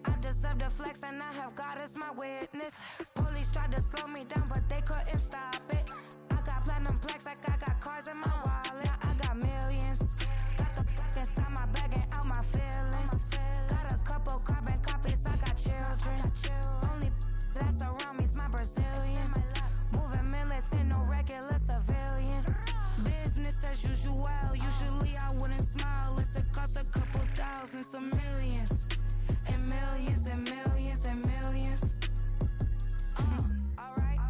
I deserve the flex and I have God as my witness. Police tried to slow me down, but they couldn't stop it. I got platinum plaques like I got cars in my wallet. I got millions. Got the fuck inside my bag and out my feelings. Got a couple carbon copies, I got children. Only that's around me's my Brazilian. Moving militant, no regular civilian. Business as usual, usually I wouldn't smile. It's it cost a couple thousands of millions. And millions and millions and millions. Alright.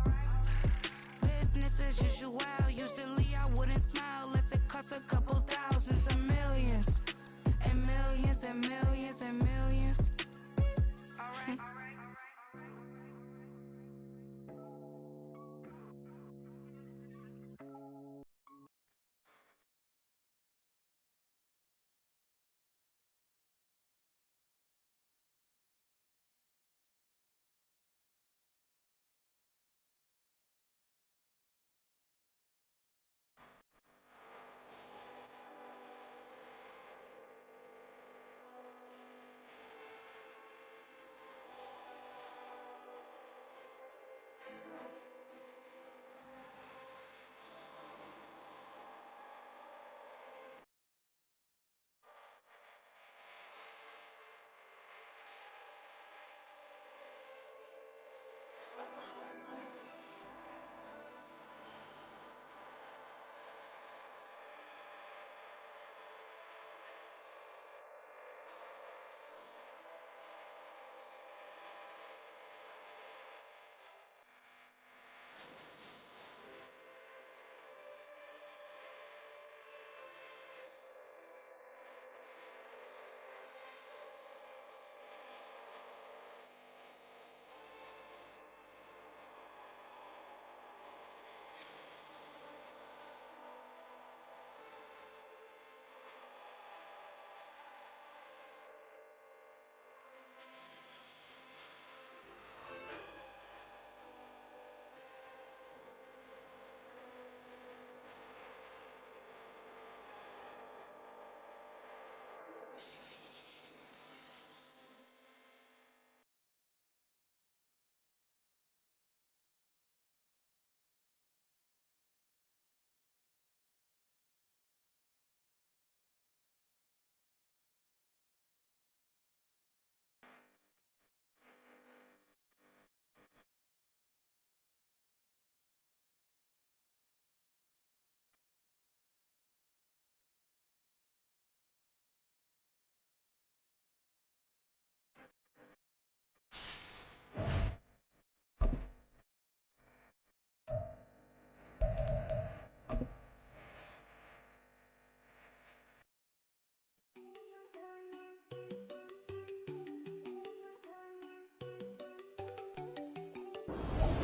Business as usual, usually I wouldn't smile. Unless it cost a couple thousands of millions. And millions and millions and millions. Alright.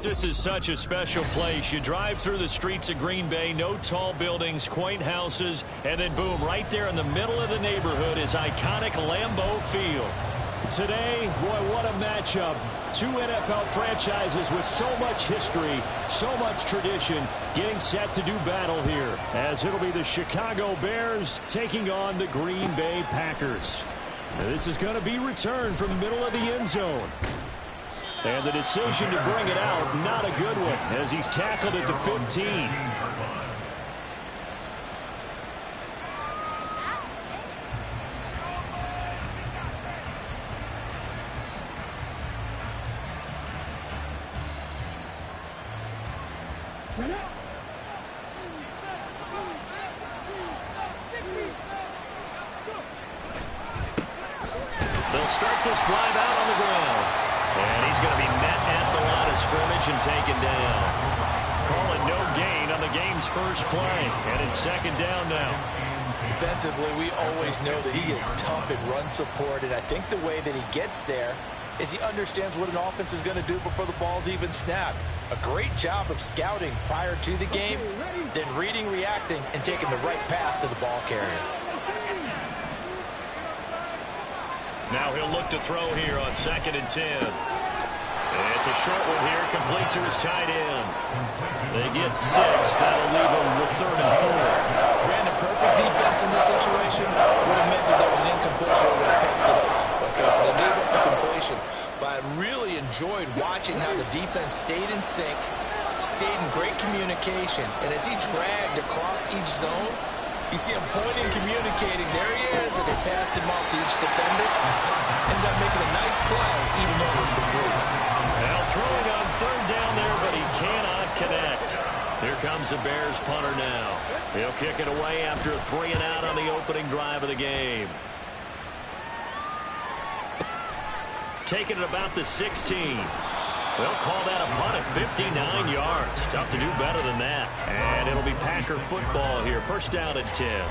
This is such a special place. You drive through the streets of Green Bay, no tall buildings, quaint houses, and then boom, right there in the middle of the neighborhood is iconic Lambeau Field. Today, boy, what a matchup. Two NFL franchises with so much history, so much tradition, getting set to do battle here, as it'll be the Chicago Bears taking on the Green Bay Packers. Now, this is going to be returned from the middle of the end zone. And the decision to bring it out, not a good one, as he's tackled at the 15. They'll start this drive out on the ground. And he's going to be met at the line of scrimmage and taken down. Calling no gain on the game's first play. And it's second down now. Defensively, we always know that he is tough in run support. And I think the way that he gets there is he understands what an offense is going to do before the ball's even snapped. A great job of scouting prior to the game, then reading, reacting, and taking the right path to the ball carrier. Now he'll look to throw here on 2nd and 10. And it's a short one here, complete to his tight end. They get 6. That'll leave them with 3rd and 4. Brandon, perfect defense in this situation would have meant that there was an incompletion or would have picked it up. Okay, so they gave up the completion. situation. But I really enjoyed watching how the defense stayed in sync, stayed in great communication, and as he dragged across each zone, you see him pointing, communicating. There he is, and they passed him off to each defender. Ended up making a nice play, even though it was complete. Now throwing on third down there, but he cannot connect. Here comes the Bears punter now. He'll kick it away after a 3-and-out on the opening drive of the game. Taking it about the 16. They'll call that a punt at 59 yards. Tough to do better than that. And it'll be Packer football here. First down and 10.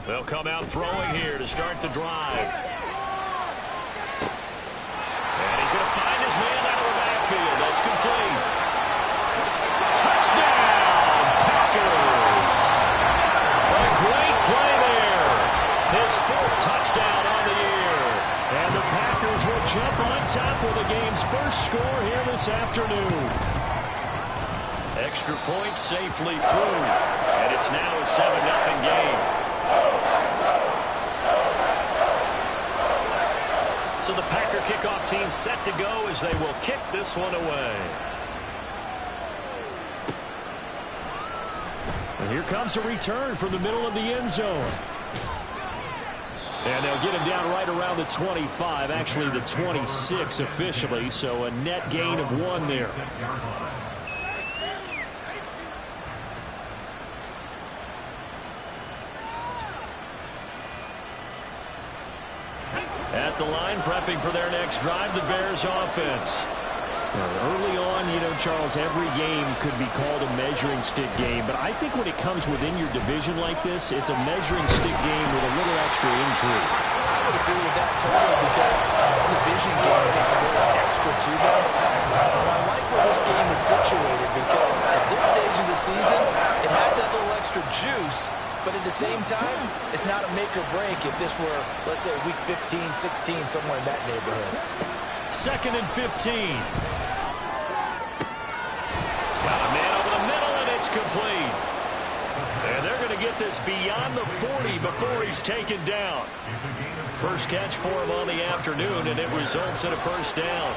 They'll come out throwing here to start the drive. And he's going to find his man out of the backfield. That's complete. Touchdown, Packers! A great play there. His fourth touchdown on the year. And the Packers will jump on top with the game's first score here this afternoon. Extra point safely through. And it's now a 7-0 game. So the Packer kickoff team set to go as they will kick this one away. And here comes a return from the middle of the end zone. And they'll get him down right around the 25, actually the 26 officially, so a net gain of 1 there. At the line, prepping for their next drive, the Bears offense. Early on, you know, Charles, every game could be called a measuring stick game, but I think when it comes within your division like this, it's a measuring stick game with a little extra intrigue. I would agree with that totally because division games have a little extra to them. I like where this game is situated because at this stage of the season, it has that little extra juice. But at the same time, it's not a make or break if this were, let's say, week 15, 16, somewhere in that neighborhood. 2nd and 15. Got a man over the middle, and it's complete. And they're going to get this beyond the 40 before he's taken down. First catch for him on the afternoon, and it results in a first down.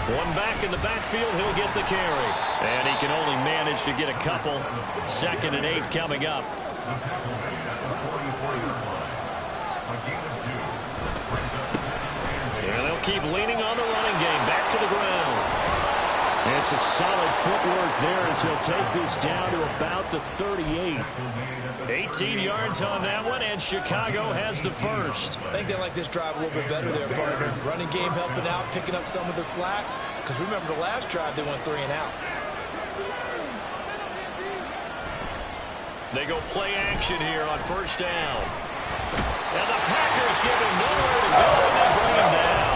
One back in the backfield, he'll get the carry. And he can only manage to get a couple. 2nd and 8 coming up. And they'll keep leaning on the running game. Back to the ground. And some solid footwork there as he'll take this down to about the 38. 18 yards on that one, and Chicago has the first. I think they like this drive a little bit better there, partner. Running game helping out, picking up some of the slack. Because remember the last drive, they went 3 and out. They go play action here on first down. And the Packers give him nowhere to go, and they bring him down.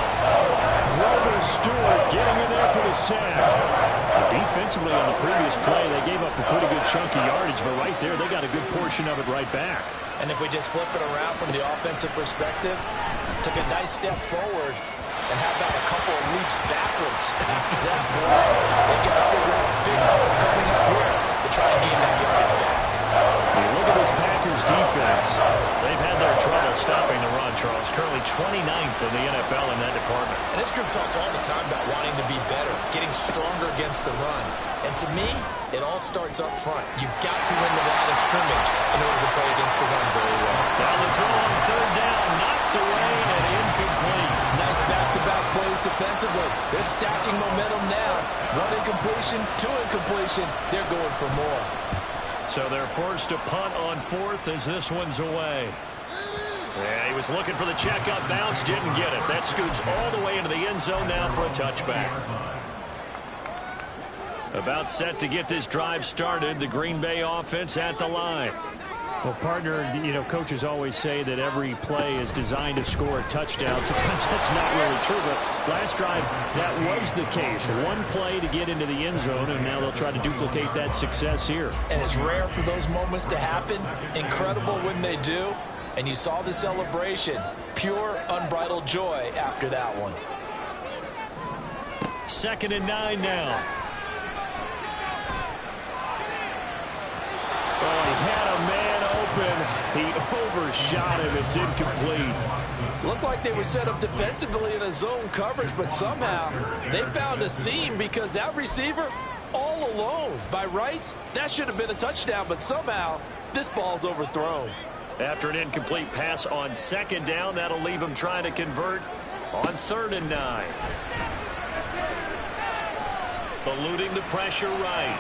Grover Stewart getting in there for the sack. Defensively on the previous play, they gave up a pretty good chunk of yardage, but right there, they got a good portion of it right back. And if we just flip it around from the offensive perspective, took a nice step forward, and how about a couple of leaps backwards after that play? They get a big call coming up here to try and gain that yardage back. You look at this Packers defense. They've had their trouble stopping the run, Charles. Currently 29th in the NFL in that department. And this group talks all the time about wanting to be better, getting stronger against the run. And to me, it all starts up front. You've got to win the line of scrimmage in order to play against the run very well. Now the throw on third down, knocked away and incomplete. Nice back-to-back plays defensively. They're stacking momentum now. 1 incompletion, 2 incompletion. They're going for more. So they're forced to punt on 4th as this one's away. Yeah, he was looking for the checkup bounce, didn't get it. That scoots all the way into the end zone now for a touchback. About set to get this drive started, the Green Bay offense at the line. Well, partner, you know, coaches always say that every play is designed to score a touchdown. Sometimes that's not really true, but last drive, that was the case. 1 play to get into the end zone, and now they'll try to duplicate that success here. And it's rare for those moments to happen. Incredible when they do. And you saw the celebration. Pure, unbridled joy after that one. 2nd and 9 now. Oh, he had a man open. He overshot him. It's incomplete. Looked like they were set up defensively in a zone coverage, but somehow they found a seam because that receiver all alone. By rights, that should have been a touchdown, but somehow this ball's overthrown. After an incomplete pass on 2nd down, that'll leave him trying to convert on 3rd and 9. Eluding the pressure right.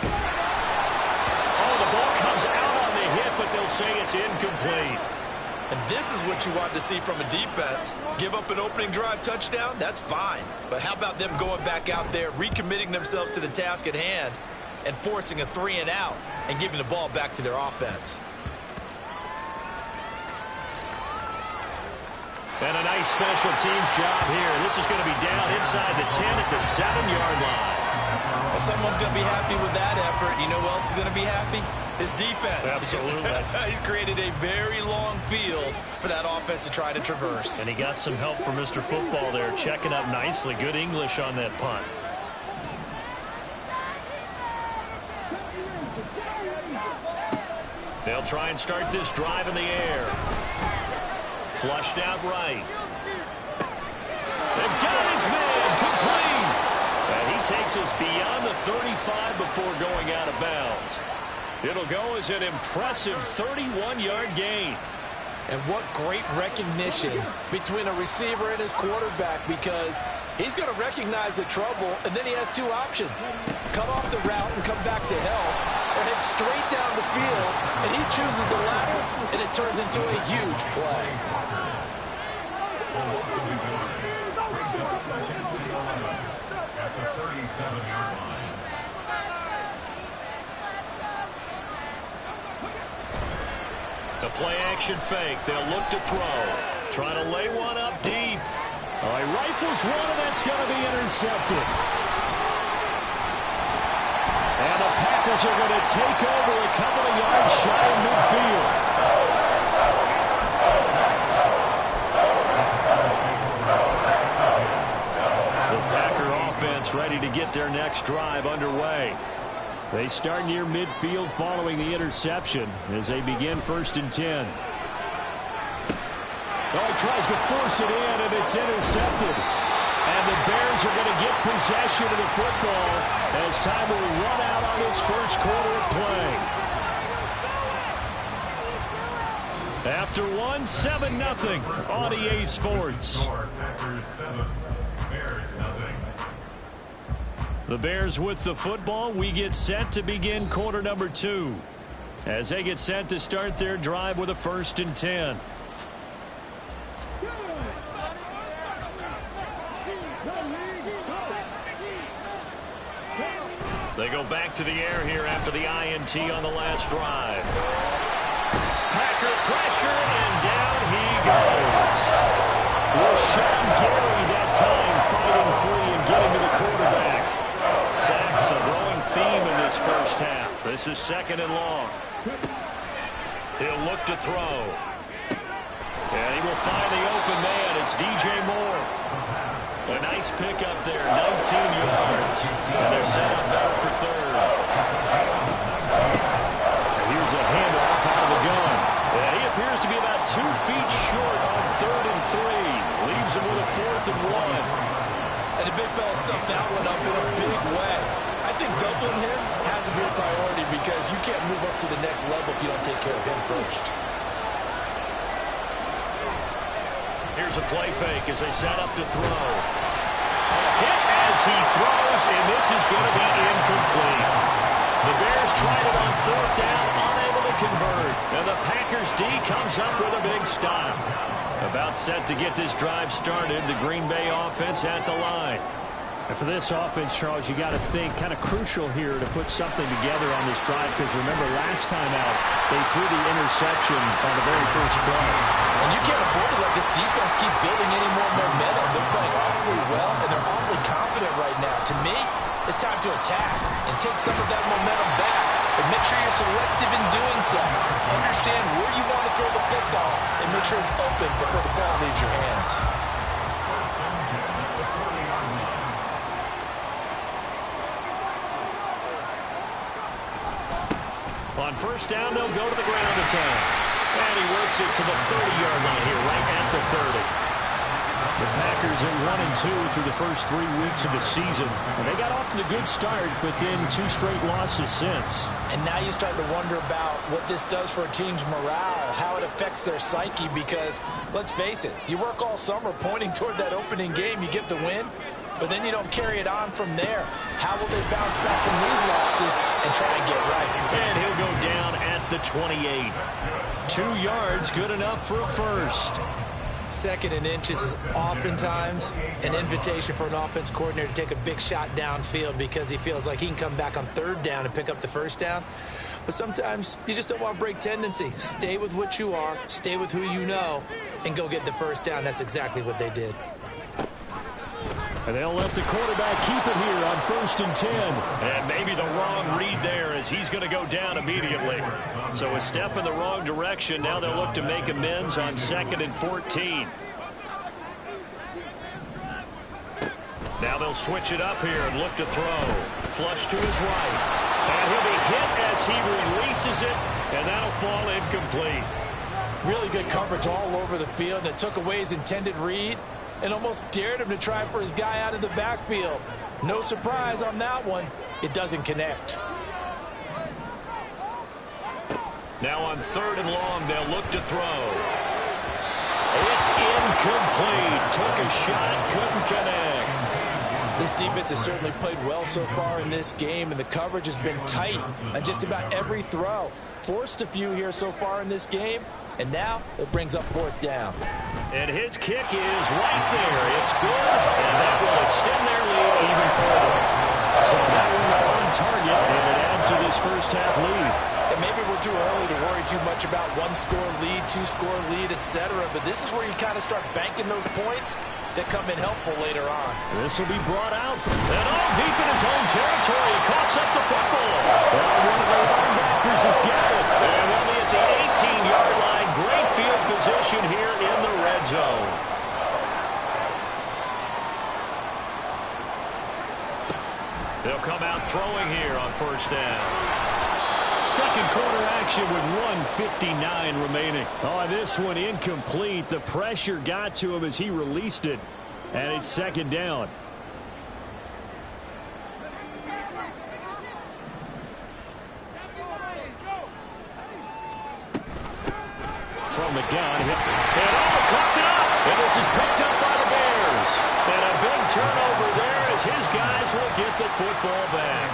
Oh, the ball comes out on the hit, but they'll say it's incomplete. And this is what you want to see from a defense. Give up an opening drive touchdown, that's fine. But how about them going back out there, recommitting themselves to the task at hand, and forcing a 3 and out, and giving the ball back to their offense. And a nice special teams job here. This is going to be down inside the 10 at the 7-yard line. Well, someone's going to be happy with that effort. You know who else is going to be happy? His defense. Absolutely. He's created a very long field for that offense to try to traverse. And he got some help from Mr. Football there, checking up nicely. Good English on that punt. They'll try and start this drive in the air. Flushed out right. They've got his man complete. And he takes us beyond the 35 before going out of bounds. It'll go as an impressive 31-yard gain. And what great recognition between a receiver and his quarterback, because he's going to recognize the trouble, and then he has two options. Cut off the route and come back to help, or head straight down the field, and he chooses the latter, and it turns into a huge play. At the 37-yard line. The play-action fake. They'll look to throw. Trying to lay one up deep. Oh, he rifles one, and that's going to be intercepted. And the Packers are going to take over a couple of yards shy of midfield. The Packer offense ready to get their next drive underway. They start near midfield following the interception as they begin 1st and 10. Oh, he tries to force it in, and it's intercepted. And the Bears are going to get possession of the football as time will run out on this first quarter of play. After 7-0 on EA Sports. Packers 7, Bears nothing. The Bears with the football. We get set to begin quarter number 2 as they get set to start their drive with a 1st and 10. They go back to the air here after the INT on the last drive. Packer pressure, and down he goes. Rashawn Gary that time fighting free and getting to the quarterback. Sacks a growing theme in this first half. This is 2nd and long. He'll look to throw. And he will find the open man. It's DJ Moore. A nice pickup there, 19 yards. And they're set up better for 3rd. And here's a handoff out of the gun. And he appears to be about 2 feet short on 3rd and 3. Leaves him with a 4th and 1. And the big fella stuffed that one up in a big way. I think doubling him has to be a priority because you can't move up to the next level if you don't take care of him first. Here's a play fake as they set up to throw. A hit as he throws, and this is going to be incomplete. The Bears tried it on 4th down, unable to convert. And the Packers D comes up with a big stop. About set to get this drive started, the Green Bay offense at the line. And for this offense, Charles, you got to think kind of crucial here to put something together on this drive, because remember last time out they threw the interception on the very first play. And you can't afford to let this defense keep building any more momentum. They're playing awfully well, and they're awfully confident right now. To me, it's time to attack and take some of that momentum back and make sure you're selective in doing so. Understand where you want to throw the football and make sure it's open before the ball leaves your hands. On first down, they'll go to the ground attack. And he works it to the 30-yard line here, right at the 30. The Packers at 1-2 through the first 3 weeks of the season. And they got off to a good start, but then 2 straight losses since. And now you start to wonder about what this does for a team's morale, how it affects their psyche, because, let's face it, you work all summer pointing toward that opening game, you get the win, but then you don't carry it on from there. How will they bounce back from these losses and try and get right? And he'll go down at the 28. 2 yards, good enough for a first. 2nd and inches is oftentimes an invitation for an offense coordinator to take a big shot downfield because he feels like he can come back on 3rd down and pick up the first down. But sometimes you just don't want to break tendency. Stay with what you are, stay with who you know, and go get the first down. That's exactly what they did. And they'll let the quarterback keep it here on 1st and 10. And maybe the wrong read there as he's going to go down immediately. So a step in the wrong direction. Now they'll look to make amends on 2nd and 14. Now they'll switch it up here and look to throw. Flush to his right. And he'll be hit as he releases it. And that'll fall incomplete. Really good coverage all over the field. And it took away his intended read and almost dared him to try for his guy out of the backfield. No surprise on that one. It doesn't connect. Now on 3rd and long, they'll look to throw. It's incomplete. Took a shot, couldn't connect. This defense has certainly played well so far in this game, and the coverage has been tight on just about every throw. Forced a few here so far in this game, and now it brings up 4th down. And his kick is right there. It's good, and that will extend their lead even further. So that one on target, and it adds to this first half lead. And maybe we're too early to worry too much about 1-score lead, 2-score lead, etc. But this is where you kind of start banking those points that come in helpful later on. This will be brought out. And all deep in his own territory. He coughs up the football. And one of the linebackers has got it. And they'll be at the 18-yard line. Great field position here in the red zone. They'll come out throwing here on 1st down. Second quarter action with 1:59 remaining. Oh, this one incomplete. The pressure got to him as he released it. And it's 2nd down. From the gun. And caught it up. And this is picked up by the Bears. And a big turnover there as his guys will get the football back.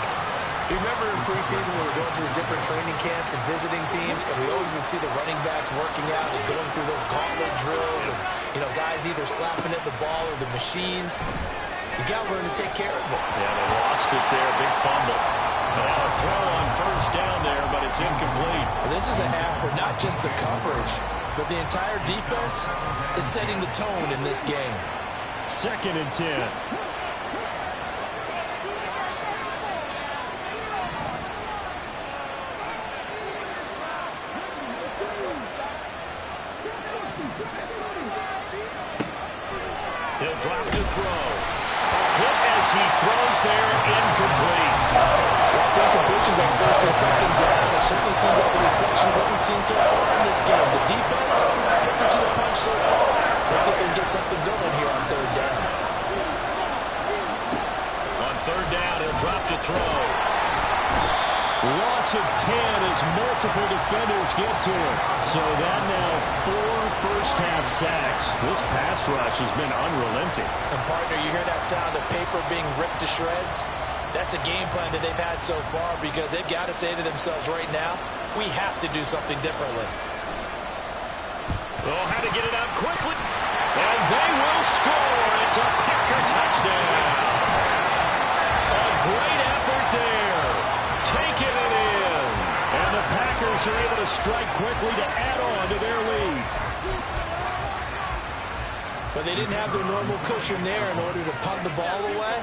Remember in preseason when we were going to the different training camps and visiting teams, and we always would see the running backs working out and going through those gauntlet drills, and guys either slapping at the ball or the machines. You got to learn to take care of it. Yeah, they lost it there. Big fumble. Now a throw on 1st down there, but it's incomplete. This is a half where not just the coverage, but the entire defense is setting the tone in this game. 2nd and 10. He'll drop to throw. Hit as he throws there, incomplete. Incompletions on 1st and 2nd down. It certainly seems like a reflection of what we've seen so far in this game. The defense, quicker to the punch so far. Let's see if they can get something going here on 3rd down. On 3rd down, he'll drop to throw. Loss of 10 as multiple defenders get to him. So that now 4 first-half sacks. This pass rush has been unrelenting. And, partner, you hear that sound of paper being ripped to shreds? That's a game plan that they've had so far because they've got to say to themselves right now, we have to do something differently. Oh, how to get it out quickly. And they will score. It's a Packer touchdown. A great effort there. Taking it in. And the Packers are able to strike quickly to add on to their lead. But they didn't have their normal cushion there in order to punt the ball away.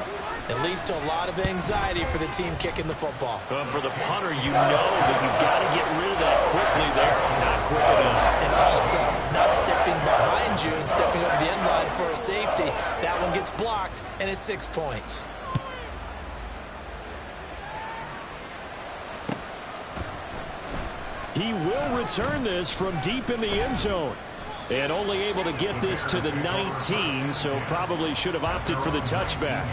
It leads to a lot of anxiety for the team kicking the football. For the punter, you know that you've got to get rid of that quickly there. Not quick enough. And also, not stepping behind you and stepping over the end line for a safety. That one gets blocked, and it's 6 points. He will return this from deep in the end zone. And only able to get this to the 19, so probably should have opted for the touchback.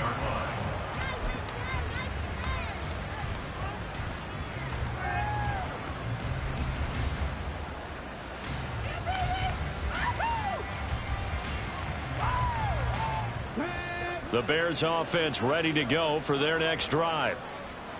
The Bears offense ready to go for their next drive.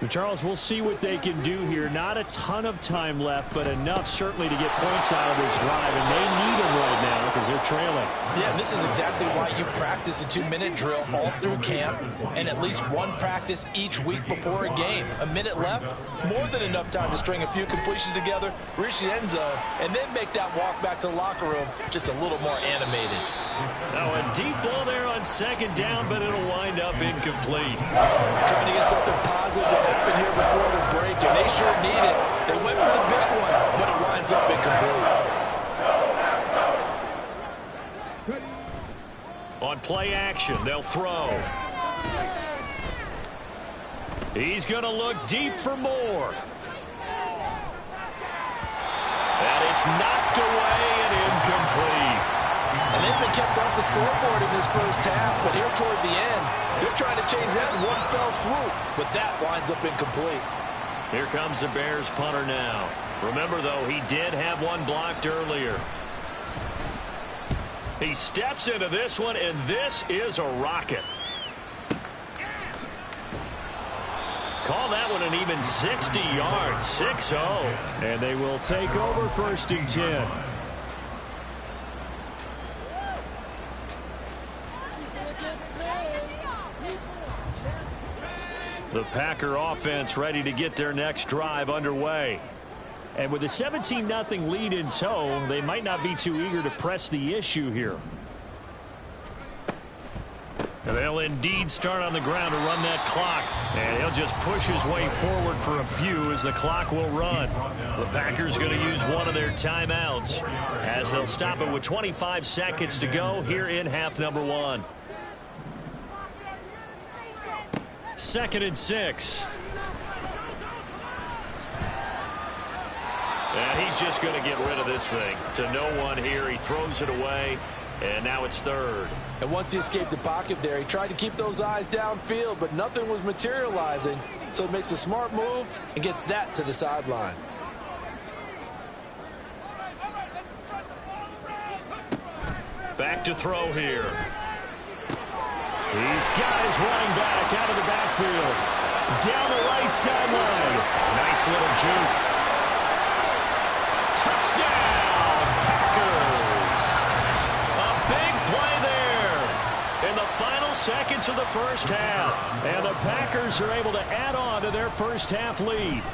Charles, we'll see what they can do here. Not a ton of time left, but enough certainly to get points out of this drive, and they need them right now because they're trailing. Yeah, this is exactly why you practice a 2-minute drill all through camp and at least one practice each week before a game. A minute left, more than enough time to string a few completions together, reach the end zone, and then make that walk back to the locker room just a little more animated. Now a deep ball there on second down, but it'll wind up incomplete. Trying to get something positive to happen here before the break, and they sure need it. They went for the big one, but it winds up incomplete. On play action, they'll throw. He's going to look deep for more. And it's knocked away and incomplete. And they've been kept off the scoreboard in this first half, but here toward the end, they're trying to change that in one fell swoop, but that winds up incomplete. Here comes the Bears punter now. Remember, though, he did have one blocked earlier. He steps into this one, and this is a rocket. Call that one an even 60 yards, 6-0. And they will take over 1st and 10. The Packer offense ready to get their next drive underway. And with a 17-0 lead in tow, they might not be too eager to press the issue here. And they'll indeed start on the ground to run that clock. And he'll just push his way forward for a few as the clock will run. The Packers going to use one of their timeouts as they'll stop it with 25 seconds to go here in half number 1. 2nd and 6. And he's just going to get rid of this thing. To no one here. He throws it away. And now it's 3rd. And once he escaped the pocket there, he tried to keep those eyes downfield, but nothing was materializing. So he makes a smart move and gets that to the sideline. Back to throw here. He's got his running back out of the backfield. Down the right sideline. Nice little juke. Touchdown, Packers. A big play there in the final seconds of the first half. And the Packers are able to add on to their first half lead.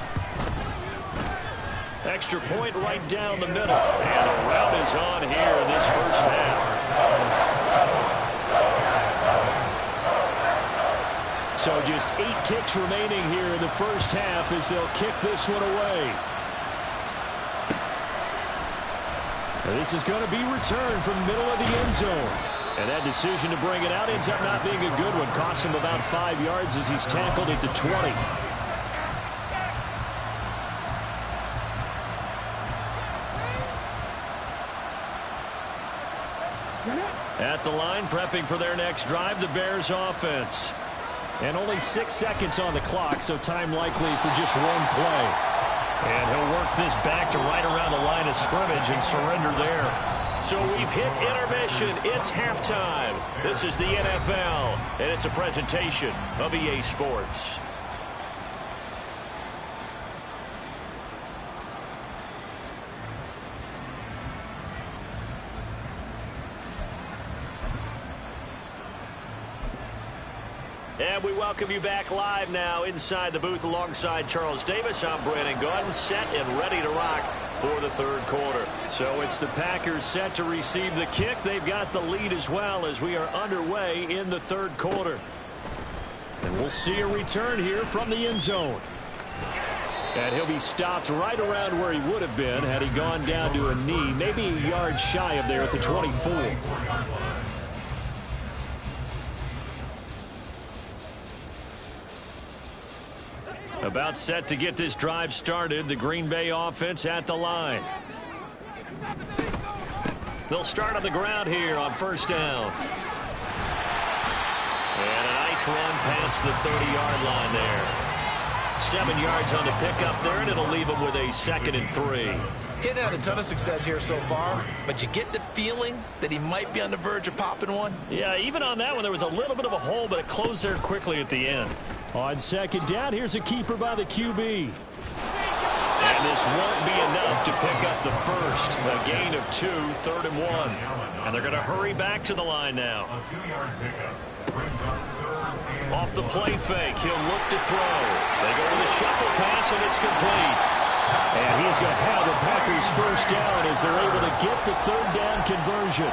Extra point right down the middle. And a rout is on here in this first half. So just 8 ticks remaining here in the first half as they'll kick this one away. Now this is going to be returned from the middle of the end zone. And that decision to bring it out ends up not being a good one. Costs him about 5 yards as he's tackled at the 20. At the line, prepping for their next drive, the Bears offense. And only 6 seconds on the clock, so time likely for just one play. And he'll work this back to right around the line of scrimmage and surrender there. So we've hit intermission. It's halftime. This is the NFL, and it's a presentation of EA Sports. And we welcome you back live now inside the booth alongside Charles Davis. I'm Brandon Gordon, set and ready to rock for the third quarter. So it's the Packers set to receive the kick. They've got the lead as well as we are underway in the third quarter. And we'll see a return here from the end zone. And he'll be stopped right around where he would have been had he gone down to a knee, maybe a yard shy of there at the 24. About set to get this drive started. The Green Bay offense at the line. They'll start on the ground here on first down. And a nice run past the 30-yard line there. 7 yards on the pickup there, and it'll leave them with a 2nd and 3. He hadn't had a ton of success here so far, but you get the feeling that he might be on the verge of popping one. Yeah, even on that one, there was a little bit of a hole, but it closed there quickly at the end. On second down, here's a keeper by the QB. And this won't be enough to pick up the first. A gain of 2, 3rd and 1. And they're going to hurry back to the line now. A 2-yard pickup brings up 3rd and Off the play fake, he'll look to throw. They go with a shuffle pass, and it's complete. And he's going to have the Packers first down as they're able to get the 3rd down conversion.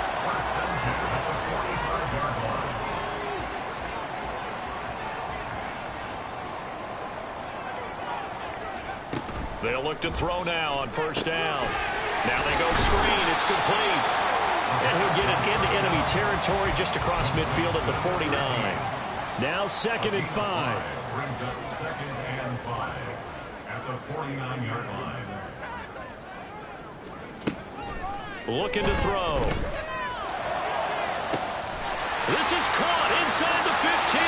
They'll look to throw now on first down. Now they go screen. It's complete. And he'll get it into enemy territory just across midfield at the 49. Now 2nd and 5. brings up 2nd and 5 at the 49-yard line. Looking to throw. This is caught inside the 15.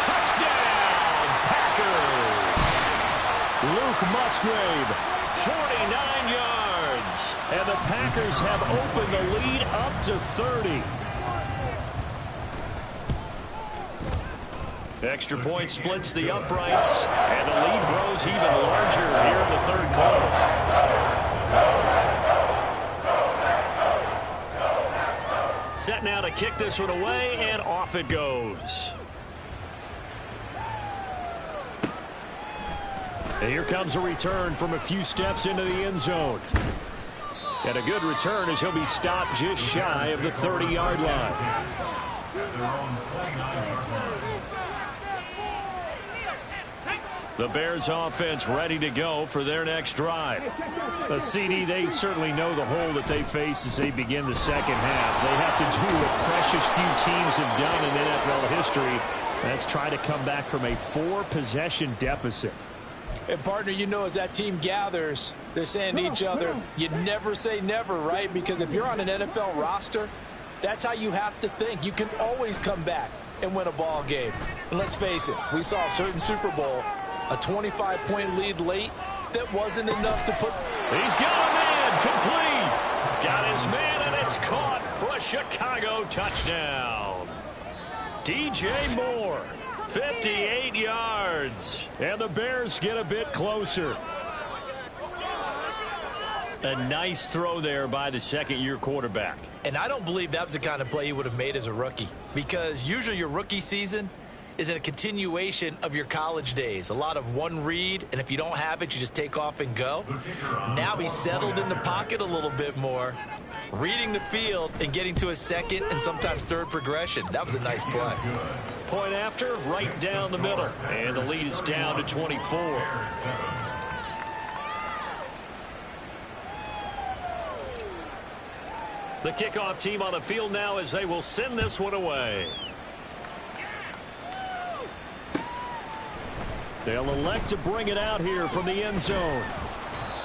Touchdown, Packers. Luke Musgrave, 49 yards. And the Packers have opened the lead up to 30. Extra point splits the uprights, and the lead grows even larger here in the 3rd quarter. Set now to kick this one away, and off it goes. And here comes a return from a few steps into the end zone. And a good return as he'll be stopped just shy of the 30-yard line. The Bears offense ready to go for their next drive. The CD, they certainly know the hole that they face as they begin the second half. They have to do what precious few teams have done in NFL history. That's try to come back from a 4-possession deficit. And, partner, you know, as that team gathers, they're saying to each other, you never say never, right? Because if you're on an NFL roster, that's how you have to think. You can always come back and win a ball game. And let's face it, we saw a certain Super Bowl, a 25-point lead late that wasn't enough to put. He's got a man, complete. Got his man, and it's caught for a Chicago touchdown. DJ Moore. 58 yards. And the Bears get a bit closer. A nice throw there by the second-year quarterback. And I don't believe that was the kind of play he would have made as a rookie, because usually your rookie season is a continuation of your college days. A lot of one read, and if you don't have it, you just take off and go. Now he's settled in the pocket a little bit more, reading the field and getting to a second and sometimes third progression. That was a nice play. Point after, right down the middle. And the lead is down to 24. The kickoff team on the field now as they will send this one away. They'll elect to bring it out here from the end zone.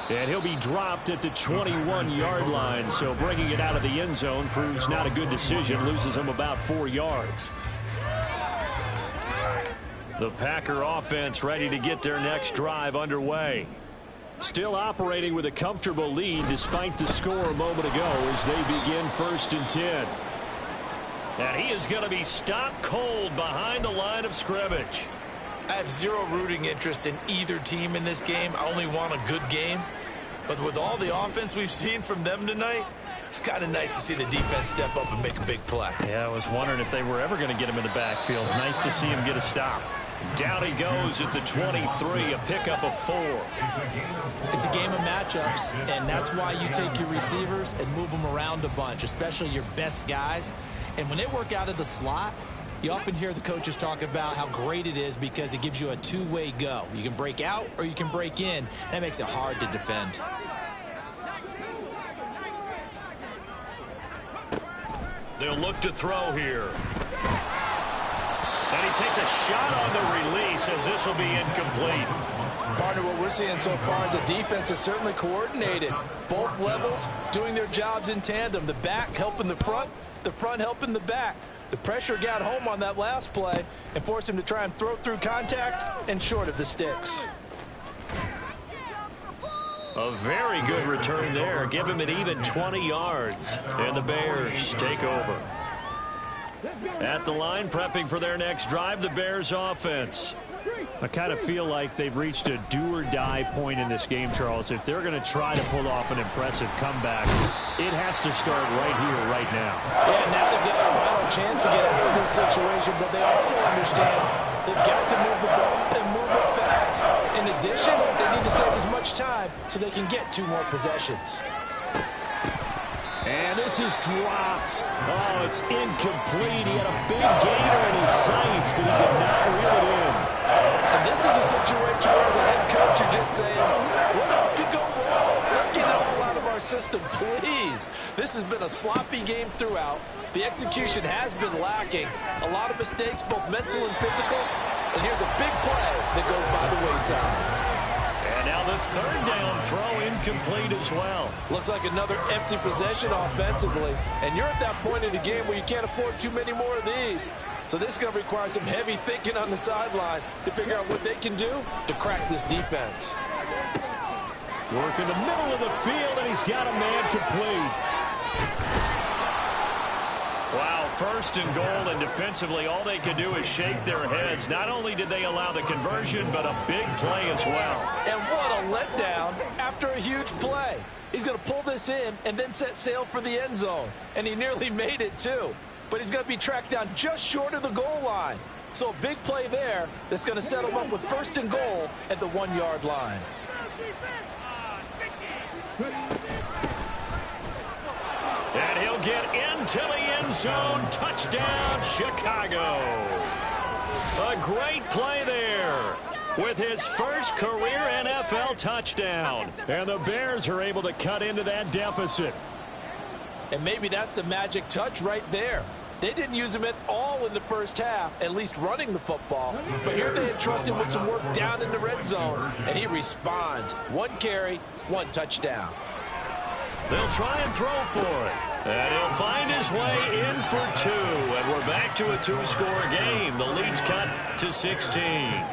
And he'll be dropped at the 21-yard line. So bringing it out of the end zone proves not a good decision. Loses him about 4 yards. The Packer offense ready to get their next drive underway. Still operating with a comfortable lead despite the score a moment ago as they begin 1st and 10. And he is going to be stopped cold behind the line of scrimmage. I have zero rooting interest in either team in this game. I only want a good game. But with all the offense we've seen from them tonight, it's kind of nice to see the defense step up and make a big play. Yeah, I was wondering if they were ever going to get him in the backfield. Nice to see him get a stop. Down he goes at the 23, a pickup of 4. It's a game of matchups, and that's why you take your receivers and move them around a bunch, especially your best guys. And when they work out of the slot, You often hear the coaches talk about how great it is because it gives you a two-way go. You can break out or you can break in. That makes it hard to defend. They'll look to throw here. And he takes a shot on the release as this will be incomplete. Partner, what we're seeing so far is the defense is certainly coordinated. Both levels doing their jobs in tandem. The back helping the front helping the back. The pressure got home on that last play and forced him to try and throw through contact and short of the sticks. A very good return there. Give him an even 20 yards. And the Bears take over. At the line, prepping for their next drive, the Bears offense. I kind of feel like they've reached a do-or-die point in this game, Charles. If they're going to try to pull off an impressive comeback, it has to start right here, right now. Yeah, now they've got a final chance to get out of this situation, but they also understand they've got to move the ball and move it fast. In addition, they need to save as much time so they can get 2 more possessions. And this is dropped. Oh, it's incomplete. He had a big gainer in his sights, but he could not reel it in. And this is a situation where, as a head coach, you're just saying, what else could go wrong? Let's get it all out of our system, please. This has been a sloppy game throughout. The execution has been lacking. A lot of mistakes, both mental and physical. And here's a big play that goes by the wayside. And now the third down throw incomplete as well. Looks like another empty possession offensively. And you're at that point in the game where you can't afford too many more of these. So this is going to require some heavy thinking on the sideline to figure out what they can do to crack this defense. Work in the middle of the field, and he's got a man complete. Wow, first and goal, and defensively all they could do is shake their heads. Not only did they allow the conversion, but a big play as well. And what a letdown after a huge play. He's going to pull this in and then set sail for the end zone. And he nearly made it too. But he's going to be tracked down just short of the goal line. So a big play there that's going to set him up with first and goal at the 1-yard line. And he'll get into the end zone. Touchdown, Chicago. A great play there with his first career NFL touchdown. And the Bears are able to cut into that deficit. And maybe that's the magic touch right there. They didn't use him at all in the first half, at least running the football. But here they entrust him with some work down in the red zone, and he responds. 1 carry, 1 touchdown. They'll try and throw for it. And he'll find his way in for 2. And we're back to a 2-score game. The lead's cut to 16.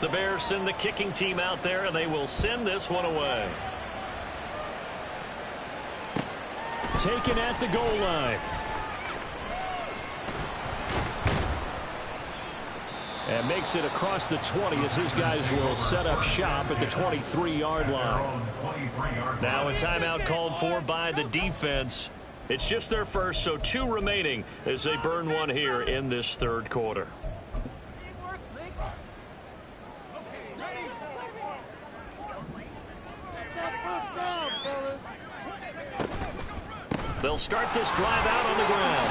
The Bears send the kicking team out there, and they will send this one away. Taken at the goal line. And makes it across the 20 as his guys will set up shop at the 23-yard line. Now a timeout called for by the defense. It's just their first, so 2 remaining as they burn one here in this third quarter. They'll start this drive out on the ground.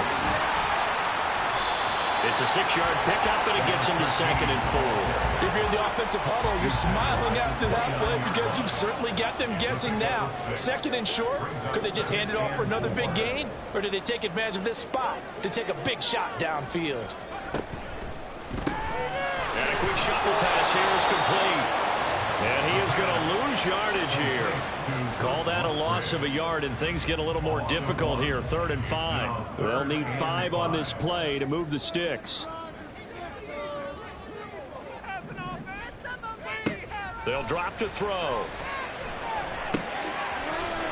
It's a 6-yard pickup, and it gets them to 2nd and 4. If you're in the offensive huddle, you're smiling after that play because you've certainly got them guessing now. 2nd and short, could they just hand it off for another big gain? Or did they take advantage of this spot to take a big shot downfield? And a quick shuffle pass here is complete. And he is going to lose yardage here. Call that a loss of a yard, and things get a little more difficult here. 3rd and 5. They'll need 5 on this play to move the sticks. They'll drop to throw.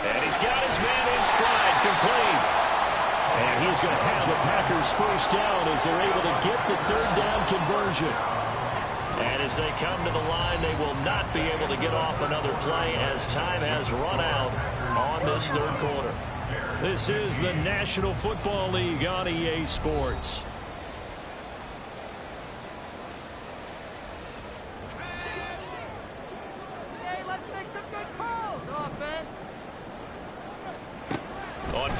And he's got his man in stride, complete. And he's going to have the Packers first down as they're able to get the 3rd down conversion. And as they come to the line, they will not be able to get off another play as time has run out on this third quarter. This is the National Football League on EA Sports.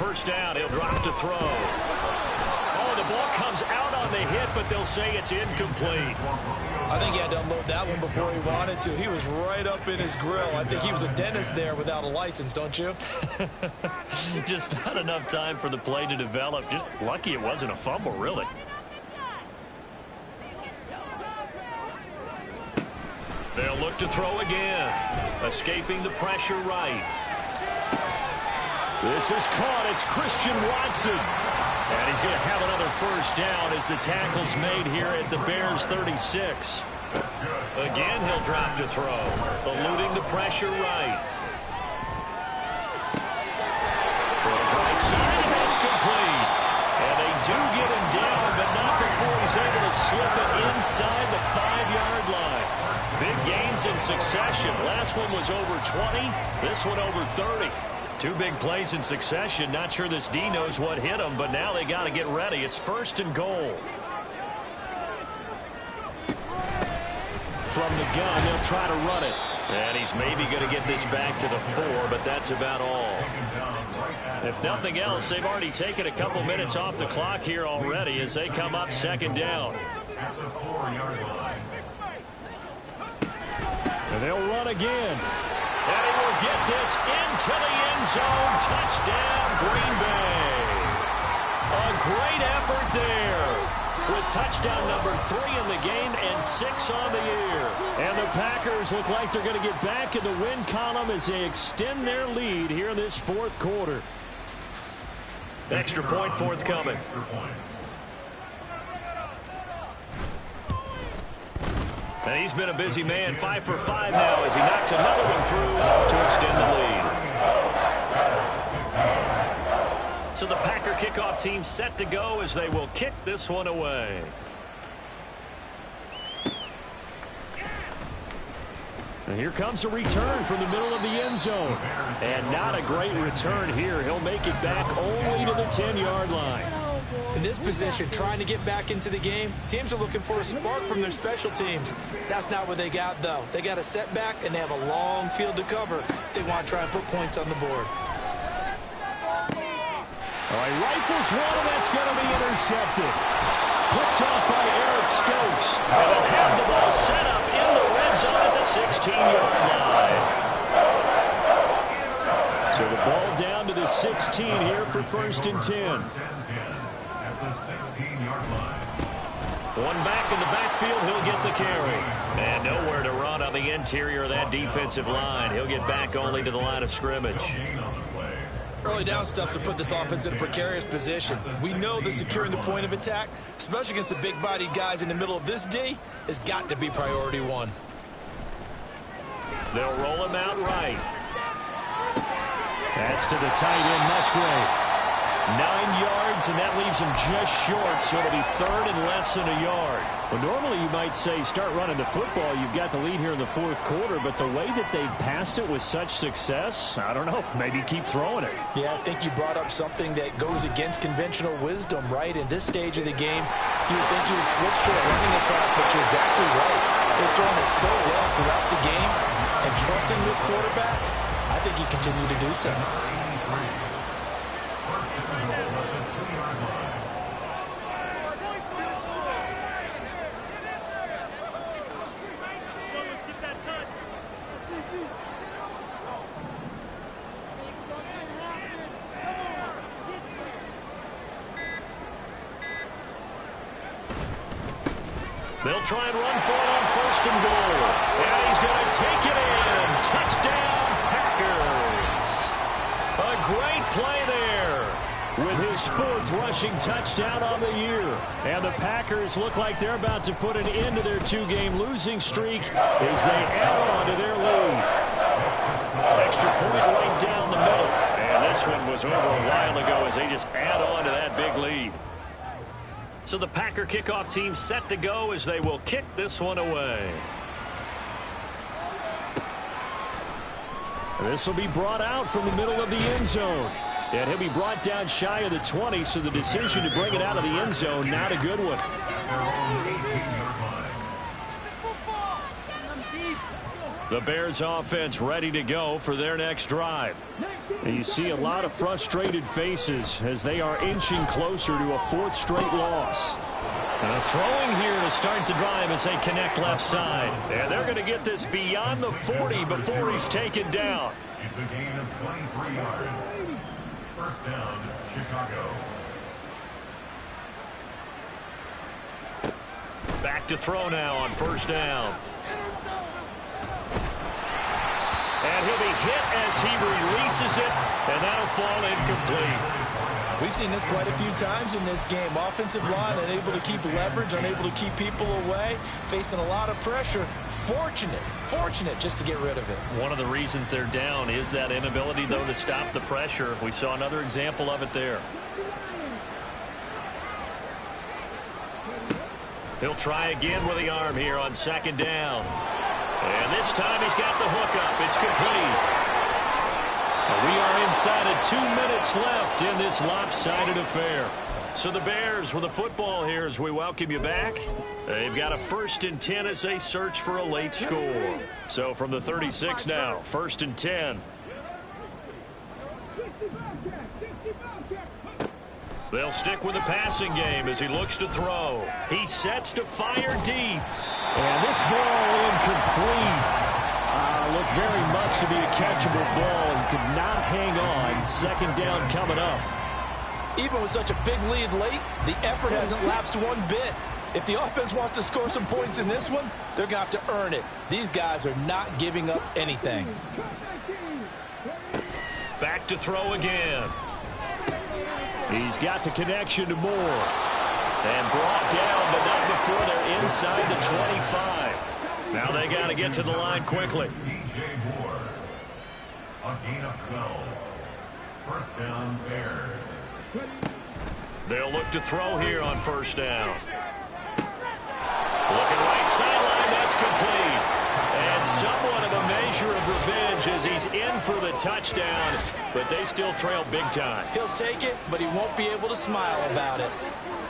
first down. He'll drop to throw. Oh, the ball comes out on the hit, but they'll say it's incomplete. I think he had to unload that one before he wanted to. He was right up in his grill. I think he was a dentist there without a license, don't you? Just not enough time for the play to develop. Just lucky it wasn't a fumble, really. They'll look to throw again. Escaping the pressure right. This is caught. It's Christian Watson. And he's going to have another first down as the tackle's made here at the Bears' 36. Again, he'll drop to throw. Eluding the pressure right. Throws right side, and it's complete. And they do get him down, but not before he's able to slip it inside the 5-yard line. Big gains in succession. Last one was over 20. This one over 30. Two big plays in succession. Not sure this D knows what hit him, but now they got to get ready. It's 1st and goal. From the gun, they'll try to run it. And he's maybe going to get this back to the 4, but that's about all. If nothing else, they've already taken a couple minutes off the clock here already as they come up 2nd down. And they'll run again. And he will get this into the end zone. Touchdown, Green Bay. A great effort there with touchdown number 3 in the game and 6 on the year. And the Packers look like they're going to get back in the win column as they extend their lead here in this 4th quarter. Extra point forthcoming. And he's been a busy man, 5 for 5 now as he knocks another one through to extend the lead. So the Packer kickoff team set to go as they will kick this one away. And here comes a return from the middle of the end zone. And not a great return here. He'll make it back only to the 10-yard line. In this position, trying to get back into the game, teams are looking for a spark from their special teams. That's not what they got, though. They got a setback, and they have a long field to cover if they want to try and put points on the board. All right, rifles one, and that's going to be intercepted. Picked off by Eric Stokes. And they'll have the ball set up in the red zone at the 16-yard line. So the ball down to the 16 here for 1st and 10. One back in the backfield, he'll get the carry. And nowhere to run on the interior of that defensive line. He'll get back only to the line of scrimmage. Early down stuffs will put this offense in a precarious position. We know that securing the point of attack, especially against the big-bodied guys in the middle of this D, has got to be priority 1. They'll roll him out right. That's to the tight end, Musgrave. 9 yards, and that leaves him just short, so it'll be 3rd and less than a yard. Well, normally you might say start running the football. You've got the lead here in the 4th quarter, but the way that they've passed it with such success, I don't know, maybe keep throwing it. Yeah, I think you brought up something that goes against conventional wisdom, right? In this stage of the game, you would think you would switch to a running attack, but you're exactly right. They're throwing it so well throughout the game, and trusting this quarterback, I think he continued to do so. They'll try and run for it on 1st and goal. And he's going to take it in. Touchdown, Packers. A great play there with his 4th rushing touchdown on the year. And the Packers look like they're about to put an end to their 2-game losing streak as they add on to their lead. Extra point right down the middle. And this one was over a while ago as they just add on to that big lead. So the Packer kickoff team set to go as they will kick this one away. This will be brought out from the middle of the end zone. And he'll be brought down shy of the 20, so the decision to bring it out of the end zone, not a good one. The Bears offense ready to go for their next drive. And you see a lot of frustrated faces as they are inching closer to a 4th straight loss. Throwing here to start the drive as they connect left side. And they're going to get this beyond the 40 before he's taken down. It's a gain of 23 yards. First down, Chicago. Back to throw now on first down. And he'll be hit as he releases it, and that'll fall incomplete. We've seen this quite a few times in this game. Offensive line unable to keep leverage, unable to keep people away, facing a lot of pressure. Fortunate just to get rid of it. One of the reasons they're down is that inability, though, to stop the pressure. We saw another example of it there. He'll try again with the arm here on second down. And this time he's got the hookup. It's complete. We are inside of 2 minutes left in this lopsided affair. So the Bears with the football here as we welcome you back. They've got a 1st and 10 as they search for a late score. So from the 36 now, 1st and 10. They'll stick with the passing game as he looks to throw. He sets to fire deep. And this ball incomplete. Looked very much to be a catchable ball and could not hang on. Second down coming up. Even with such a big lead late, the effort hasn't lapsed one bit. If the offense wants to score some points in this one, they're going to have to earn it. These guys are not giving up anything. Back to throw again. He's got the connection to Moore. And brought down, but not before they're inside the 25. Now they got to get to the line quickly. DJ Moore. A gain of 12. First down, Bears. They'll look to throw here on first down. Looking right sideline, that's complete. And somewhat of a measure of revenge as he's in for the touchdown, but they still trail big time. He'll take it, but he won't be able to smile about it.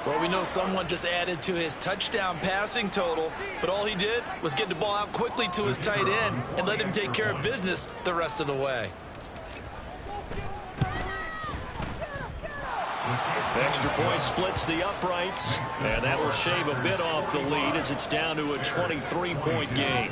Well, we know someone just added to his touchdown passing total, but all he did was get the ball out quickly to his tight end and let him take care of business the rest of the way. Extra point splits the uprights, and that will shave a bit off the lead as it's down to a 23-point game.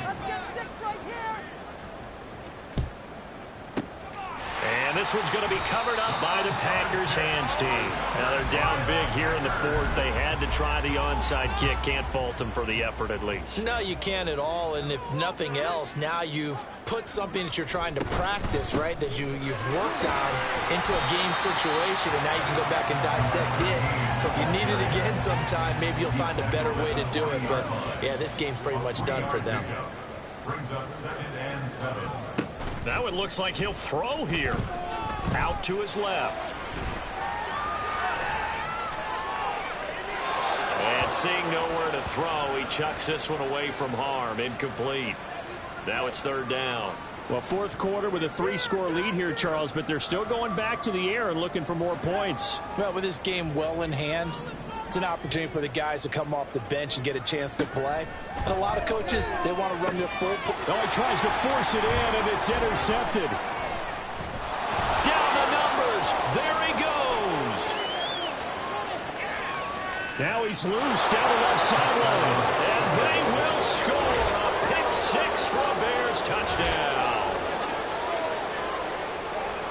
And this one's going to be covered up by the Packers hands team. Now they're down big here in the 4th. They had to try the onside kick. Can't fault them for the effort at least. No, you can't at all. And if nothing else, now you've put something that you're trying to practice, right, that you've worked on into a game situation, and now you can go back and dissect it. So if you need it again sometime, maybe you'll find a better way to do it. But, yeah, this game's pretty much done for them. Brings up 2nd and 7. Now it looks like he'll throw here. Out to his left. And seeing nowhere to throw, he chucks this one away from harm. Incomplete. Now it's 3rd down. Well, 4th quarter with a 3-score lead here, Charles, but they're still going back to the air and looking for more points. Well, with this game well in hand, it's an opportunity for the guys to come off the bench and get a chance to play. And a lot of coaches, they want to run their full play. Oh, he tries to force it in, and it's intercepted. Down the numbers. There he goes. Now he's loose down the left sideline. And they will score a pick 6 for a Bears touchdown.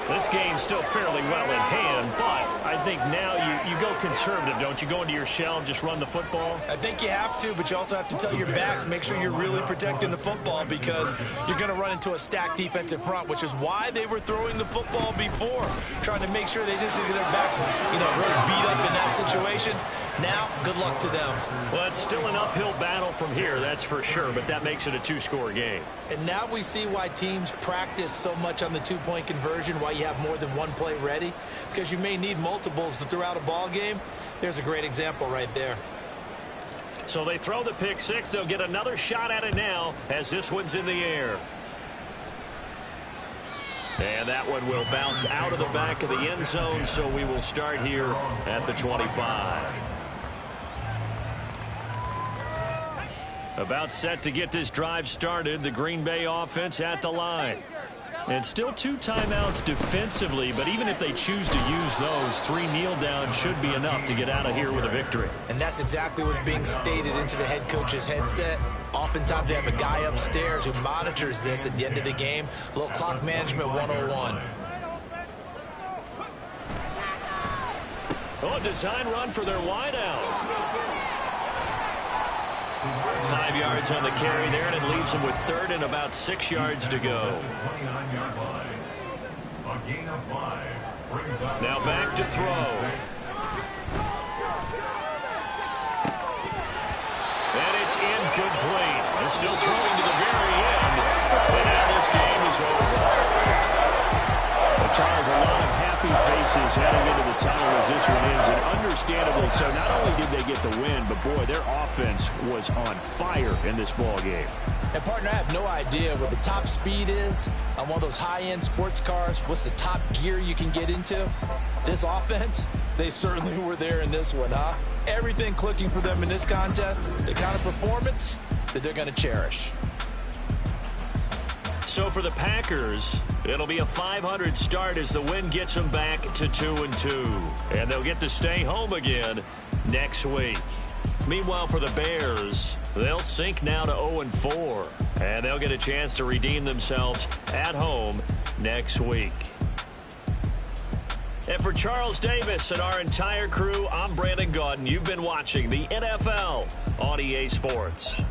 This game's still fairly well in hand, but I think now you go conservative, don't you? Go into your shell and just run the football? I think you have to, but you also have to tell your backs, make sure you're really protecting the football because you're going to run into a stacked defensive front, which is why they were throwing the football before, trying to make sure they just get their backs, really beat up in that situation. Now, good luck to them. Well, it's still an uphill battle from here, that's for sure, but that makes it a 2-score game. And now we see why teams practice so much on the 2-point conversion, why you have more than one play ready, because you may need multiples to throw out a ball game. There's a great example right there. So they throw the pick 6. They'll get another shot at it now as this one's in the air. And that one will bounce out of the back of the end zone, so we will start here at the 25. About set to get this drive started. The Green Bay offense at the line. And still 2 timeouts defensively, but even if they choose to use those, 3 kneel downs should be enough to get out of here with a victory. And that's exactly what's being stated into the head coach's headset. Oftentimes they have a guy upstairs who monitors this at the end of the game. A little clock management 101. Oh, design run for their wideout. 5 yards on the carry there, and it leaves them with 3rd and about 6 yards to go. Now back to throw. And it's incomplete. They're still throwing to the very end. And now this game is over. Well, Charles, a lot of happy faces heading into the tunnel as this one ends, and understandably so. Not only did they get the win, but boy, their offense was on fire in this ball game. And partner, I have no idea what the top speed is on one of those high-end sports cars. What's the top gear you can get into? This offense, they certainly were there in this one, huh? Everything clicking for them in this contest, the kind of performance that they're going to cherish. So for the Packers, it'll be a .500 start as the win gets them back to 2-2. And they'll get to stay home again next week. Meanwhile, for the Bears, they'll sink now to 0-4. And they'll get a chance to redeem themselves at home next week. And for Charles Davis and our entire crew, I'm Brandon Gaudin. You've been watching the NFL on EA Sports.